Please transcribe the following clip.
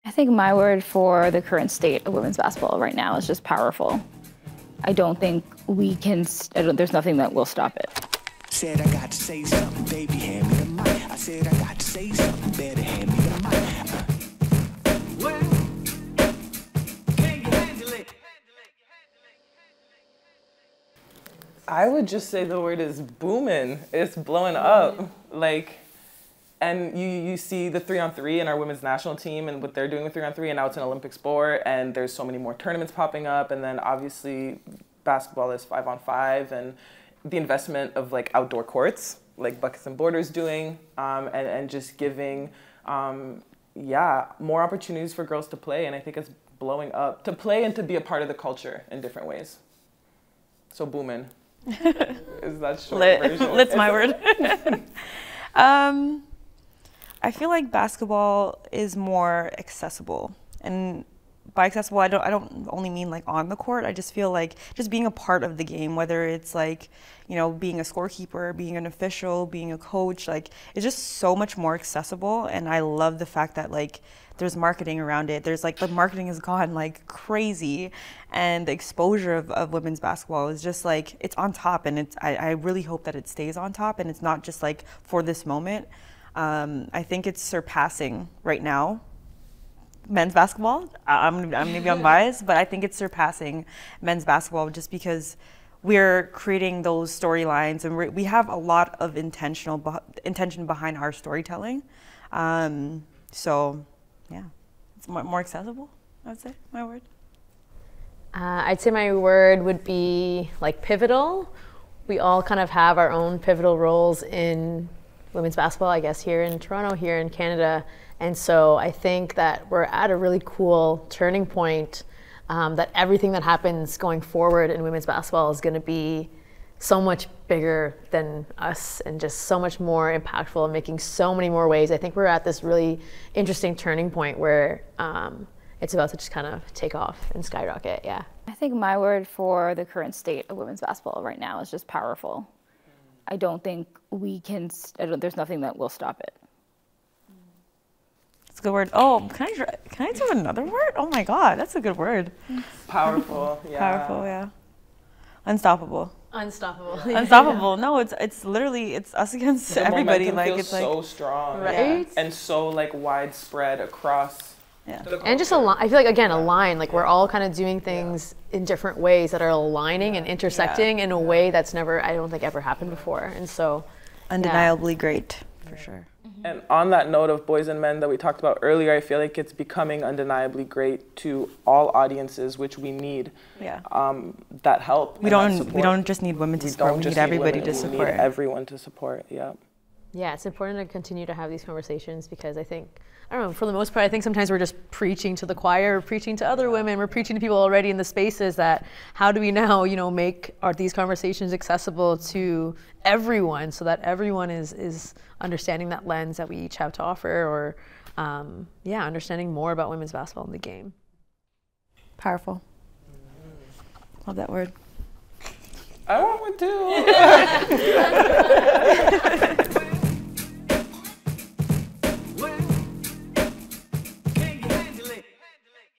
I think my word for the current state of women's basketball right now is just powerful. I don't think we can, there's nothing that will stop it. Said I got to say something, baby, hand me the mic. I said I got to say something, better hand me the mic. Well, can you handle it? I would just say the word is booming. It's blowing up. And you see the 3-on-3 in our women's national team and what they're doing with 3-on-3, and now it's an Olympic sport, and there's so many more tournaments popping up, and then obviously basketball is 5-on-5, and the investment of like outdoor courts, like Buckets and Borders doing, and just giving, more opportunities for girls to play, and I think it's blowing up, to play and to be a part of the culture in different ways. So booming. Is that short version? Lit's my word. I feel like basketball is more accessible, and by accessible, I don't only mean like on the court. I just feel like just being a part of the game, whether it's like, you know, being a scorekeeper, being an official, being a coach, like it's just so much more accessible. And I love the fact that like there's marketing around it. There's like the marketing has gone like crazy, and the exposure of women's basketball is just like it's on top, and I really hope that it stays on top, and it's not just like for this moment. I think it's surpassing right now men's basketball. Maybe I'm biased, but I think it's surpassing men's basketball just because we're creating those storylines, and we have a lot of intention behind our storytelling. So yeah, it's more accessible, I would say, my word. I'd say my word would be like pivotal. We all kind of have our own pivotal roles in women's basketball, I guess, here in Toronto, here in Canada. And so I think that we're at a really cool turning point, that everything that happens going forward in women's basketball is going to be so much bigger than us and just so much more impactful and making so many more waves. I think we're at this really interesting turning point where it's about to just kind of take off and skyrocket, yeah. I think my word for the current state of women's basketball right now is just powerful. I don't think we can, there's nothing that will stop it. That's a good word. Oh, can I do another word? Oh my God, that's a good word. Powerful, yeah. Powerful, yeah. Unstoppable. Unstoppable. Unstoppable. No, it's literally, it's us against the everybody. Like it's so like strong, right? Yeah. And so like widespread across. Yeah. And just I feel like again align. Like we're all kind of doing things in different ways that are aligning and intersecting in a way that's never, I don't think, ever happened before. And so, undeniably great, for sure. And on that note of boys and men that we talked about earlier, I feel like it's becoming undeniably great to all audiences, which we need. Yeah. That help. We don't just need women to support. We need everybody to support. We need everyone to support. Yeah. Yeah, it's important to continue to have these conversations because I think, I don't know, for the most part, I think sometimes we're just preaching to the choir, we're preaching to other women, we're preaching to people already in the spaces that how do we now, you know, make these conversations accessible to everyone so that everyone is understanding that lens that we each have to offer or, understanding more about women's basketball in the game. Powerful. Love that word. I want one too.